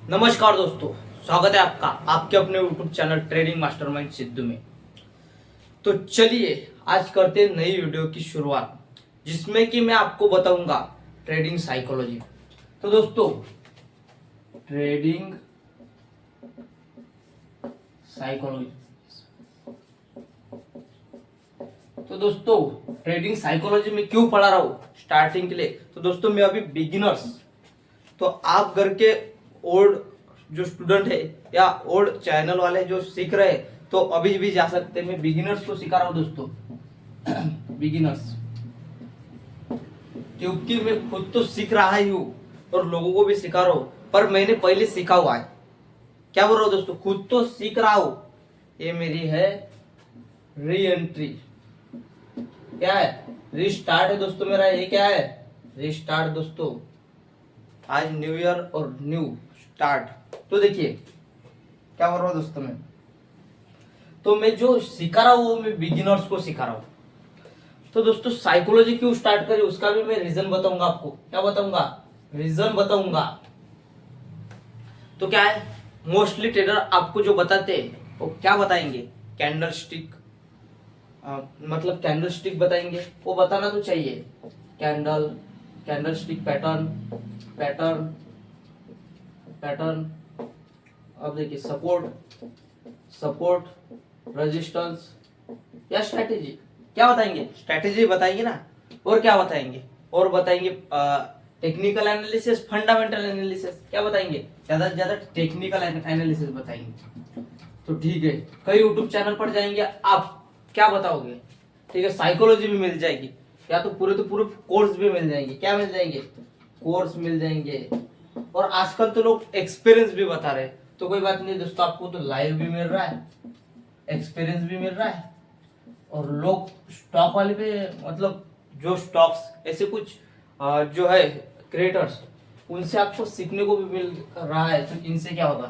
नमस्कार दोस्तों, स्वागत है आपका आपके अपने YouTube channel trading mastermind Sidhu में। तो चलिए आज करते हैं नई वीडियो की शुरुआत, जिसमें कि मैं आपको बताऊंगा ट्रेडिंग साइकोलॉजी। तो दोस्तों ट्रेडिंग साइकोलॉजी तो दोस्तों ट्रेडिंग साइकोलॉजी में क्यों पढ़ा रहा हूँ स्टार्टिंग के लिए। तो दोस्तों मैं अभी बिगिनर्स, तो आप घर के ओल्ड जो स्टूडेंट है या ओल्ड चैनल वाले जो सीख रहे हैं तो अभी भी जा सकते हैं। मैं बिगिनर्स को सिखा रहा हूँ दोस्तों बिगिनर्स, क्योंकि मैं खुद तो सीख रहा ही हूँ और लोगों को भी सिखा रहा हूँ, पर मैंने पहले सीखा हुआ है। क्या बोल रहा हूँ दोस्तों, खुद तो सीख रहा हूँ। ये मेरी है री एंट्री, क्या है रीस्टार्ट है दोस्तों मेरा। ये क्या है रीस्टार्ट दोस्तों, आज न्यू ईयर और न्यू स्टार्ट। तो देखिए क्या बोल रहा हूँ दोस्तों मैं जो सिखा रहा हूँ वो मैं बिगिनर्स को सिखा रहा हूँ। तो दोस्तों साइकोलॉजी क्यों स्टार्ट करी उसका भी मैं रीजन बताऊंगा आपको। क्या बताऊंगा, रीजन बताऊंगा। तो क्या है, मोस्टली ट्रेडर आपको जो बताते हैं वो क्या बताएंगे, कैंडल स्टिक, मतलब कैंडल स्टिक बताएंगे। वो बताना तो चाहिए, candle stick pattern pattern pattern. अब देखिए सपोर्ट रेजिस्टेंस या स्ट्रेटेजी। क्या बताएंगे, स्ट्रेटेजी बताएंगे ना। और क्या बताएंगे, और बताएंगे टेक्निकल एनालिसिस, फंडामेंटल एनालिसिस। क्या बताएंगे, ज्यादा से ज्यादा टेक्निकल एनालिसिस बताएंगे। तो ठीक है, कई यूट्यूब चैनल पर जाएंगे आप, क्या बताओगे, ठीक है साइकोलॉजी भी मिल जाएगी, या तो पूरे कोर्स भी मिल जाएंगे। क्या मिल जाएंगे, कोर्स मिल जाएंगे। और आजकल तो लोग एक्सपीरियंस भी बता रहे हैं। तो कोई बात नहीं दोस्तों, आपको तो लाइव भी मिल रहा है, एक्सपीरियंस भी मिल रहा है। और लोग स्टॉक वाले पे, मतलब जो स्टॉक्स ऐसे कुछ जो है क्रिएटर्स, उनसे आपको सीखने को भी मिल रहा है। तो इनसे क्या होगा,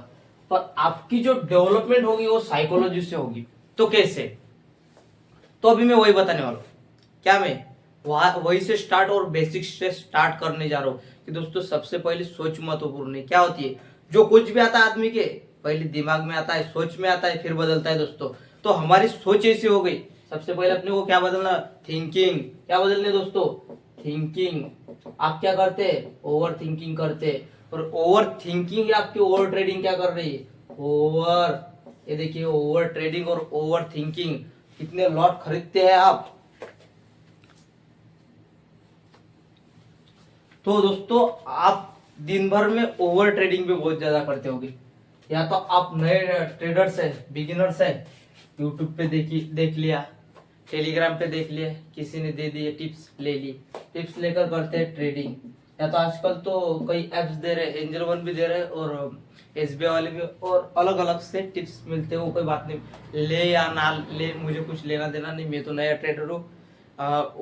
पर आपकी जो डेवलपमेंट होगी वो साइकोलॉजी से होगी। तो कैसे, तो अभी मैं वही बताने वाला हूँ। क्या मैं वही से स्टार्ट और बेसिक से स्टार्ट करने जा रहा हूँ कि दोस्तों सबसे पहले सोच महत्वपूर्ण है। क्या होती है, जो कुछ भी आता है आदमी के पहले दिमाग में आता है, सोच में आता है, फिर बदलता है दोस्तों। तो हमारी सोच ऐसी हो गई, सबसे पहले अपने को क्या बदलना, थिंकिंग। क्या बदलने दोस्तों, थिंकिंग। आप क्या करते हैं, ओवर थिंकिंग करते हैं। और ओवर थिंकिंग या आपकी ओवर ट्रेडिंग क्या कर रही है, ओवर, ये देखिए ओवर ट्रेडिंग और ओवर थिंकिंग। कितने लॉट खरीदते हैं आप। तो दोस्तों आप दिन भर में ओवर ट्रेडिंग भी बहुत ज्यादा करते होगे। या तो आप नए ट्रेडर्स है, बिगिनर्स है, यूट्यूब पे देख लिया, टेलीग्राम पे देख लिया, किसी ने दे दिए टिप्स, ले ली, टिप्स लेकर करते हैं ट्रेडिंग। या तो आजकल तो कई एप्स दे रहे हैं, एंजल वन भी दे रहे हैं और एसबीआई वाले भी, और अलग अलग से टिप्स मिलते हैं। वो कोई बात नहीं, ले या ना ले, मुझे कुछ लेना देना नहीं, मैं तो नया ट्रेडर हूँ।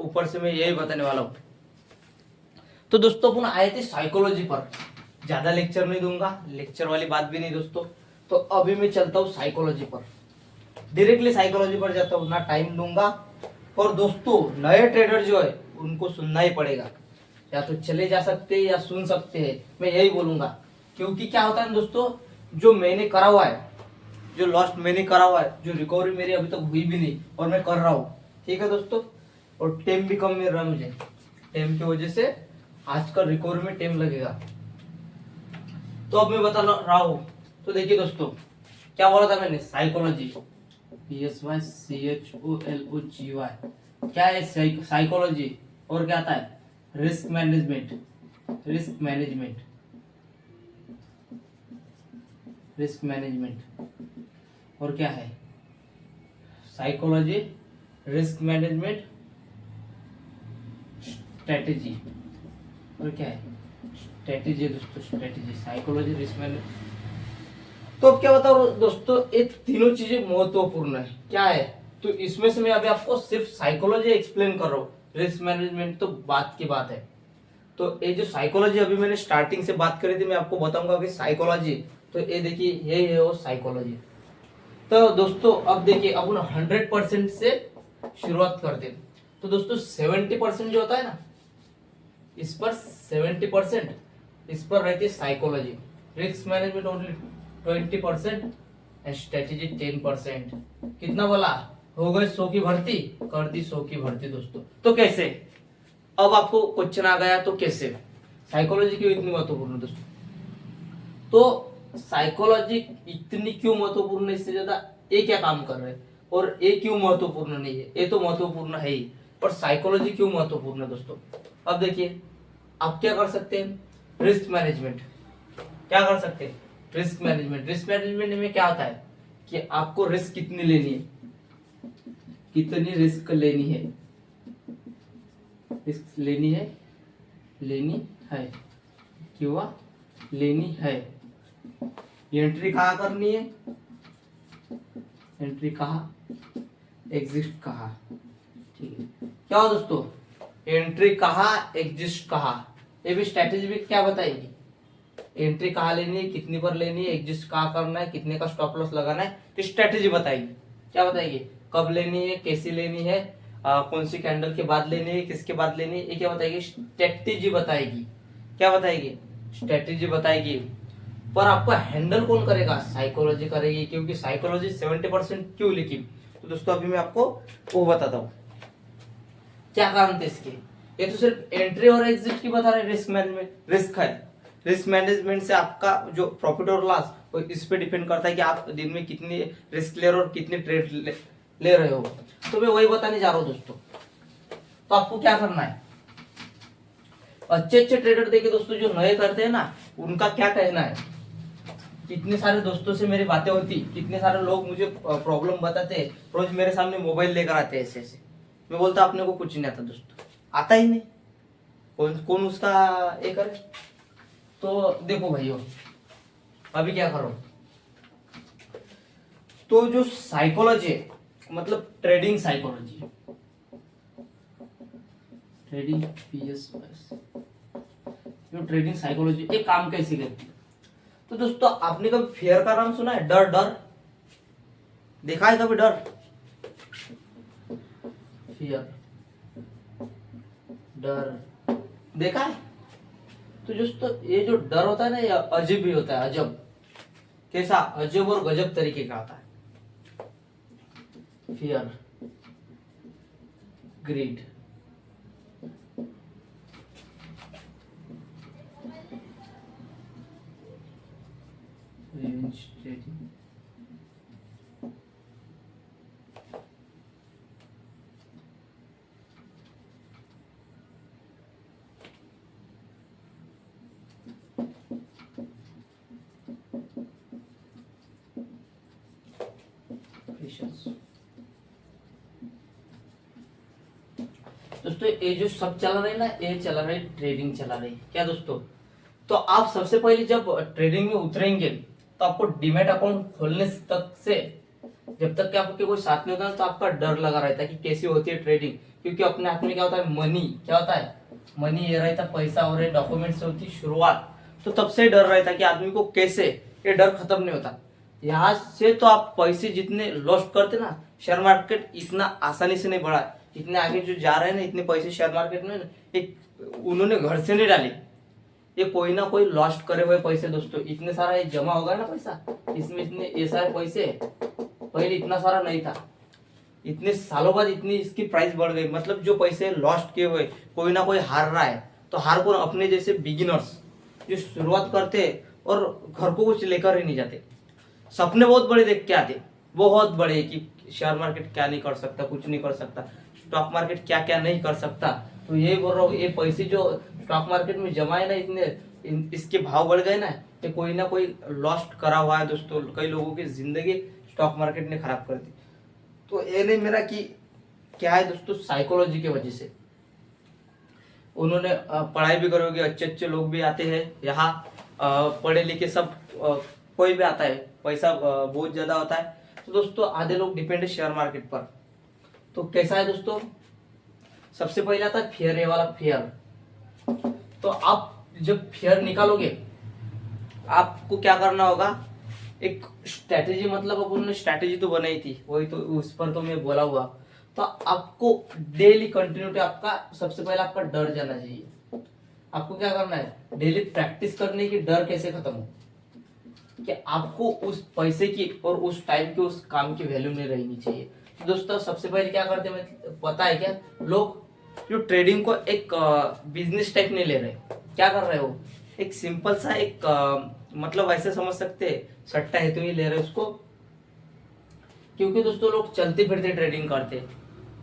ऊपर से मैं यही बताने वाला हूँ। तो दोस्तों अपन आए थे साइकोलॉजी पर, ज्यादा लेक्चर नहीं दूंगा, लेक्चर वाली बात भी नहीं दोस्तों। तो अभी मैं चलता हूँ साइकोलॉजी पर, डायरेक्टली साइकोलॉजी पर जाता हूँ, ना टाइम दूंगा। और दोस्तों नए ट्रेडर जो है उनको सुनना ही पड़ेगा, या तो चले जा सकते हैं या सुन सकते हैं, मैं यही बोलूंगा। क्योंकि क्या होता है दोस्तों, जो मैंने करा हुआ है, जो लॉस्ट मैंने करा हुआ है, जो रिकवरी मेरी अभी तक हुई भी नहीं और मैं कर रहा हूँ, ठीक है दोस्तों। और टाइम भी कम मिल रहा है मुझे, टाइम की वजह से आजकल रिकवरी में टाइम लगेगा। तो अब मैं बता रहा हूं। तो देखिए दोस्तों क्या बोला था मैंने, साइकोलॉजी, PSYCHOLOGY। क्या है साइकोलॉजी, और क्या आता है, risk management, risk management, risk management. और क्या है साइकोलॉजी, रिस्क मैनेजमेंट, स्ट्रेटेजी। और क्या है स्ट्रेटेजी दोस्तों, स्ट्रेटेजी, साइकोलॉजी, रिस्क मैनेजमेंट। तो अब क्या बताओ दोस्तों, ये तीनों चीजें महत्वपूर्ण है। क्या है, तो इसमें से मैं अभी आपको सिर्फ साइकोलॉजी एक्सप्लेन कर रहा हूँ, रिस्क मैनेजमेंट तो बात की बात है। तो ये जो साइकोलॉजी अभी मैंने स्टार्टिंग से बात करी थी, मैं आपको बताऊंगा कि साइकोलॉजी, तो ये देखिए यही है वो साइकोलॉजी। तो दोस्तों अब देखिए अपन 100% से शुरुआत करते हैं। तो दोस्तों 70% जो होता है ना, इस पर 70%, इस पर रहती है psychology, risk management only 20% and strategy 10%। कितना बोला? हो गई 100 की भर्ती, कर दी 100 की भर्ती दोस्तों। तो कैसे? अब आपको क्वेश्चन आ गया तो कैसे? साइकोलॉजी क्यों इतनी महत्वपूर्ण है दोस्तों? तो साइकोलॉजी इतनी क्यों महत्वपूर्ण है? इससे ज्यादा ये क्या काम कर रहे हैं, और ये क्यों महत्वपूर्ण नहीं है? ये तो महत्वपूर्ण है ही, और साइकोलॉजी क्यों महत्वपूर्ण है दोस्तों? अब देखिए, आप क्या कर सकते हैं? Risk management. क्या कर सकते हैं? Risk management. रिस्क मैनेजमेंट में क्या होता है कि आपको रिस्क कितनी लेनी है, कितनी रिस्क लेनी है, रिस्क लेनी है क्यों लेनी है, एंट्री कहाँ करनी है, एंट्री कहाँ, एग्जिस्ट कहाँ। ठीक है, क्या हो दोस्तों? एंट्री कहाँ, एग्जिस्ट कहाँ, ये भी स्ट्रेटेजी भी क्या बताएगी? एंट्री कहाँ लेनी है, कितनी पर लेनी है, एग्जिस्ट कहाँ करना है, कितने का स्टॉप लॉस लगाना है, तो स्ट्रेटेजी बताएगी। क्या बताएगी? कब लेनी है, कैसी लेनी है, कौन सी कैंडल के बाद लेनी है, किसके बाद लेनी है, ये क्या बताएगी? स्ट्रेटेजी बताएगी। क्या बताएगी? स्ट्रेटेजी बताएगी। पर आपको हैंडल कौन करेगा? साइकोलॉजी करेगी, क्योंकि साइकोलॉजी 70% क्यों लिखी? तो दोस्तों अभी मैं आपको वो बताता हूँ क्या कारण थे इसके। ये तो सिर्फ एंट्री और एग्जिट की बता रहे, रिस्क मैनेजमेंट रिस्क है। रिस्क मैनेजमेंट से आपका जो प्रॉफिट और लॉस वो इस पे डिपेंड करता है कि आप दिन में कितनी रिस्क ले रहे हो और कितने ट्रेड ले रहे हो। तो मैं वही बताने जा रहा हूँ दोस्तों। तो आपको क्या करना है? अच्छे ट्रेडर देखे दोस्तों, जो नए करते हैं ना, उनका क्या कहना है? कितने सारे दोस्तों से मेरी बातें होती, कितने सारे लोग मुझे प्रॉब्लम बताते, रोज मेरे सामने मोबाइल लेकर आते ऐसे ऐसे। मैं बोलता अपने को कुछ नहीं आता दोस्तों, आता ही नहीं, कौन उसका ये करे। तो देखो भाइयों, अभी क्या करो, तो जो साइकोलॉजी है, मतलब ट्रेडिंग साइकोलॉजी, ट्रेडिंग पीएस, जो ट्रेडिंग साइकोलॉजी एक काम कैसे करती है? तो दोस्तों आपने कभी फियर का नाम सुना है? डर, डर देखा है कभी? डर, फियर, डर देखा है? तो दोस्तों ये जो डर होता है ना, ये अजीब भी होता है। अजब कैसा? अजब और गजब तरीके का आता है। फियर, ग्रीड, रिवेंज ट्रेडिंग, दोस्तों ये जो सब चला रहे ना, ये चला रहे ट्रेडिंग चला रही। क्या दोस्तों? तो आप सबसे पहले जब ट्रेडिंग में उतरेंगे तो आपको डीमैट अकाउंट खोलने तक से, जब तक कि आपके कोई साथ नहीं होता तो आपका डर लगा रहता है कि कैसी होती है ट्रेडिंग। क्योंकि अपने हाथ में क्या होता है? मनी। क्या होता है? मनी ये रहता है, पैसा और डॉक्यूमेंट से होती शुरुआत। तो तब से डर रहता है कि आदमी को कैसे, ये डर खत्म नहीं होता। यहाँ से तो आप पैसे जितने लॉस्ट करते ना, शेयर मार्केट इतना आसानी से नहीं बढ़ा, इतने आगे जो जा रहे हैं ना, इतने पैसे शेयर मार्केट में एक उन्होंने घर से नहीं डाले, ये कोई ना कोई लॉस्ट करे हुए पैसे दोस्तों। इतने सारा ये जमा होगा ना पैसा, इसमें इतने ये सारे पैसे पहले इतना सारा नहीं था, इतने सालों बाद इतनी इसकी प्राइस बढ़ गई। मतलब जो पैसे लॉस्ट किए हुए, कोई ना कोई हार रहा है, तो हार को अपने जैसे बिगिनर्स जो शुरुआत करते और घर को कुछ लेकर ही नहीं जाते, सपने बहुत बड़े देख के आते, बहुत बड़े, कि शेयर मार्केट क्या नहीं कर सकता, कुछ नहीं कर सकता, स्टॉक मार्केट क्या क्या नहीं कर सकता। तो ये बोल रहा हूँ, ये पैसे जो स्टॉक मार्केट में जमा है ना, इतने इसके भाव बढ़ गए ना, ये कोई ना कोई लॉस्ट करा हुआ है दोस्तों। कई लोगों की जिंदगी स्टॉक मार्केट ने खराब कर दी। तो ये नहीं मेरा कि क्या है दोस्तों, साइकोलॉजी की वजह से उन्होंने पढ़ाई भी करोगे, अच्छे अच्छे लोग भी आते हैं यहाँ, पढ़े लिखे सब, कोई भी आता है, पैसा बहुत ज्यादा होता है। तो दोस्तों आधे लोग डिपेंड है शेयर मार्केट पर। तो कैसा है दोस्तों? सबसे पहले आता है फेयर, ये वाला फेयर। तो आप जब फेयर निकालोगे, आपको क्या करना होगा? एक स्ट्रैटेजी, मतलब अपन ने स्ट्रैटेजी तो बनाई थी, वही तो उस पर तो मैं बोला हुआ। तो आपको डेली कंटिन्यूटी, आपका सबसे पहले आपका डर जाना चाहिए। आपको क्या करना है? डेली प्रैक्टिस करने की, डर कैसे खत्म हो। कि आपको उस पैसे की और उस टाइम के उस काम की वैल्यू नहीं रहनी चाहिए। तो दोस्तों सबसे पहले क्या करते हैं पता है क्या, लोग जो ट्रेडिंग को एक बिजनेस टाइप नहीं ले रहे, क्या कर रहे हो, एक सिंपल सा एक मतलब ऐसे समझ सकते हैं सट्टा है तो ही ले रहे उसको। क्योंकि दोस्तों लोग चलते फिरते ट्रेडिंग करते,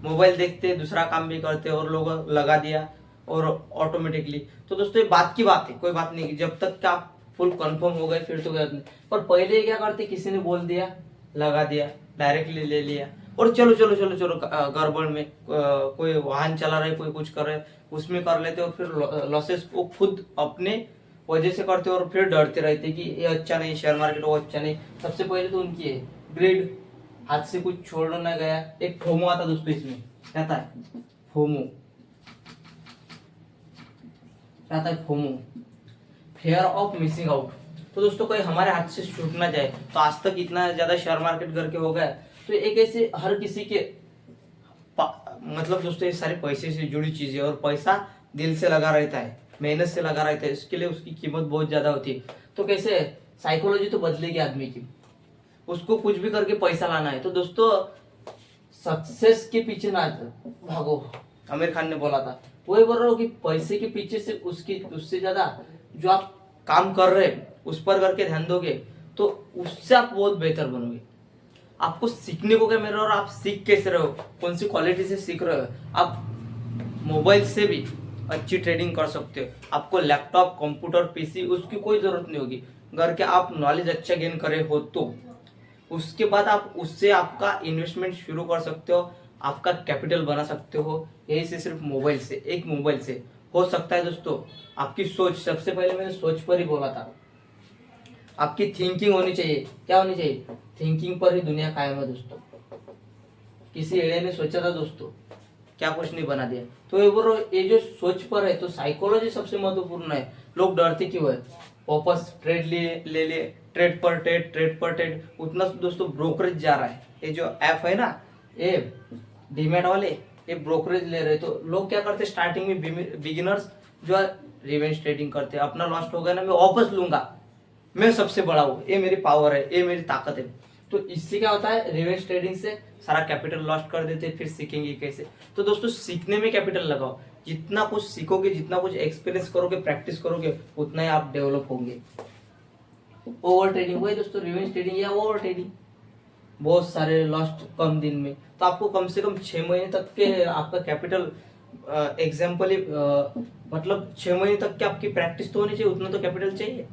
मोबाइल देखते दूसरा काम भी करते और लोग लगा दिया और ऑटोमेटिकली। तो दोस्तों ये बात की बात है, कोई बात नहीं, जब तक क्या आप फुल कंफर्म हो गए फिर तो कोई बात नहीं। पर पहले क्या करते, किसी ने बोल दिया लगा दिया, डायरेक्टली ले लिया और चलो चलो चलो चलो गड़बड़ में कोई वाहन चला रहे, कोई कुछ कर रहे, उसमें कर लेते और फिर लॉसेस को खुद अपने वजह से करते और फिर डरते रहते कि ये अच्छा नहीं, शेयर मार्केट वो अच्छा नहीं। सबसे पहले तो उनकी है ग्रीड, हाथ से कुछ छोड़ना गया। एक फोमो आता दोस्तों, इसमें क्या आता है, फोमो क्या आता है, FOMO, fair of missing out. तो दोस्तों कोई हमारे हाथ से छूट ना जाए। तो आज तक इतना ज्यादा शेयर मार्केट करके हो गया, तो एक ऐसे हर किसी के मतलब दोस्तों ये सारे पैसे से जुड़ी चीजें, और पैसा दिल से लगा रहता है, मेहनत से लगा रहता है, इसके लिए उसकी कीमत बहुत ज्यादा होती है। तो कैसे साइकोलॉजी तो बदलेगी आदमी की, उसको कुछ भी करके पैसा लाना है। तो दोस्तों सक्सेस के पीछे ना भागो, आमिर खान ने बोला था, वही बोल रहा हूँ कि पैसे के पीछे से उससे ज्यादा जो आप काम कर रहे हैं उस पर करके ध्यान दोगे तो उससे आप बहुत बेहतर बनोगे। आपको सीखने को क्या मिल रहा है और आप सीख कैसे रहे हो, कौन सी क्वालिटी से सीख रहे हो। आप मोबाइल से भी अच्छी ट्रेडिंग कर सकते हो, आपको लैपटॉप कंप्यूटर पीसी उसकी कोई जरूरत नहीं होगी। घर के आप नॉलेज अच्छा गेन करे हो तो उसके बाद आप उससे आपका इन्वेस्टमेंट शुरू कर सकते हो, आपका कैपिटल बना सकते हो। यही से सिर्फ मोबाइल से, एक मोबाइल से हो सकता है दोस्तों। आपकी सोच, सबसे पहले मैंने सोच पर ही बोला था, आपकी थिंकिंग होनी चाहिए। क्या होनी चाहिए, थिंकिंग पर ही दुनिया कायम है दोस्तों। किसी एड़े ने सोचा था दोस्तों, क्या कुछ नहीं बना दिया। तो ये जो सोच पर है, तो साइकोलॉजी सबसे महत्वपूर्ण है। लोग डरते क्यों है, वापस ट्रेड ले ले, ट्रेड पर ट्रेड, ट्रेड पर ट्रेड, उतना दोस्तों ब्रोकरेज जा रहा है। ये जो ऐप है ना, ये डीमैट वाले, ये ब्रोकरेज ले रहे। तो लोग क्या करते, स्टार्टिंग में बिगिनर्स जो है रिवेंज ट्रेडिंग करते हैं, अपना लॉस्ट हो गया ना मैं वापस लूंगा, मैं सबसे बड़ा हूँ, ये मेरी पावर है, ये मेरी ताकत है। तो इससे क्या होता है, रिवेंज ट्रेडिंग से सारा कैपिटल लॉस्ट कर देते, फिर सीखेंगे कैसे। तो दोस्तों सीखने में कैपिटल लगाओ, जितना कुछ सीखोगे, जितना कुछ एक्सपीरियंस करोगे, प्रैक्टिस करोगे, उतना ही आप डेवलप होंगे। ओवर ट्रेडिंग वही दोस्तों, रिवेंज ट्रेडिंग या ओवर ट्रेडिंग, बहुत सारे लॉस्ट कम दिन में। तो आपको कम से कम 6 महीने तक के आपका कैपिटल एग्जाम्पल मतलब 6 महीने तक की आपकी प्रैक्टिस तो होनी चाहिए, उतना तो कैपिटल चाहिए,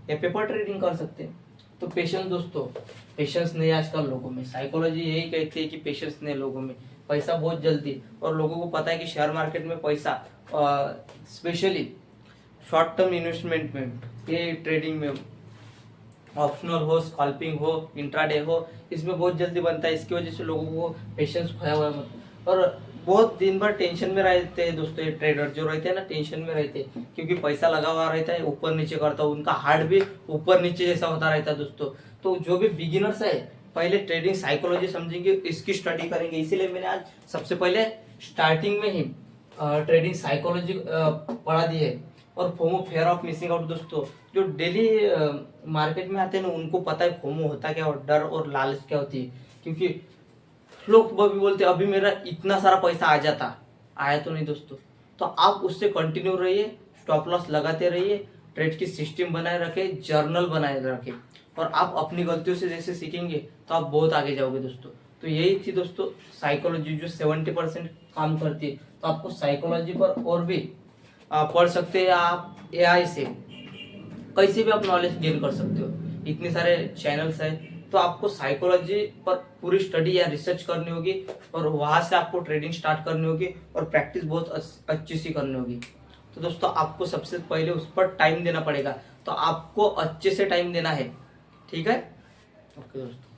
या पेपर ट्रेडिंग कर सकते हैं। तो पेशेंस दोस्तों, पेशेंस नहीं आजकल लोगों में। साइकोलॉजी यही कहती है कि पेशेंस नहीं लोगों में, पैसा बहुत जल्दी, और लोगों को पता है कि शेयर मार्केट में पैसा स्पेशली शॉर्ट टर्म इन्वेस्टमेंट में, ये ट्रेडिंग में, ऑप्शनल हो, स्कैल्पिंग हो, इंट्राडे हो, इसमें बहुत जल्दी बनता है। इसकी वजह से लोगों को पेशेंस खोया हुआ है, और बहुत दिन भर टेंशन में रहते हैं दोस्तों। ये ट्रेडर जो रहते हैं ना, टेंशन में रहते हैं, क्योंकि पैसा लगा हुआ रहता है, ऊपर नीचे करता है, उनका हार्ट भी ऊपर नीचे जैसा होता रहता है दोस्तों। तो जो भी बिगिनर्स है, पहले ट्रेडिंग साइकोलॉजी समझेंगे, इसकी स्टडी करेंगे। इसीलिए मैंने आज सबसे पहले स्टार्टिंग में ही ट्रेडिंग साइकोलॉजी पढ़ा दी है। और FOMO, fair of missing out दोस्तों, जो डेली मार्केट में आते हैं ना, उनको पता है फोमो होता क्या, और डर और लालच क्या होती है। क्योंकि लोग भी बोलते अभी मेरा इतना सारा पैसा आ जाता, आया तो नहीं दोस्तों। तो आप उससे कंटिन्यू रहिए, स्टॉप लॉस लगाते रहिए, ट्रेड की सिस्टम बनाए रखे, जर्नल बनाए रखे, और आप अपनी गलतियों से जैसे सीखेंगे तो आप बहुत आगे जाओगे दोस्तों। तो यही थी दोस्तों साइकोलॉजी, जो 70% काम करती है। तो आपको साइकोलॉजी पर और भी पढ़ सकते हैं, आप AI से कैसे भी आप नॉलेज गेन कर सकते हो, इतने सारे चैनल्स हैं। तो आपको साइकोलॉजी पर पूरी स्टडी या रिसर्च करनी होगी, और वहां से आपको ट्रेडिंग स्टार्ट करनी होगी, और प्रैक्टिस बहुत अच्छी सी करनी होगी। तो दोस्तों आपको सबसे पहले उस पर टाइम देना पड़ेगा, तो आपको अच्छे से टाइम देना है, ठीक है। ओके दोस्तों।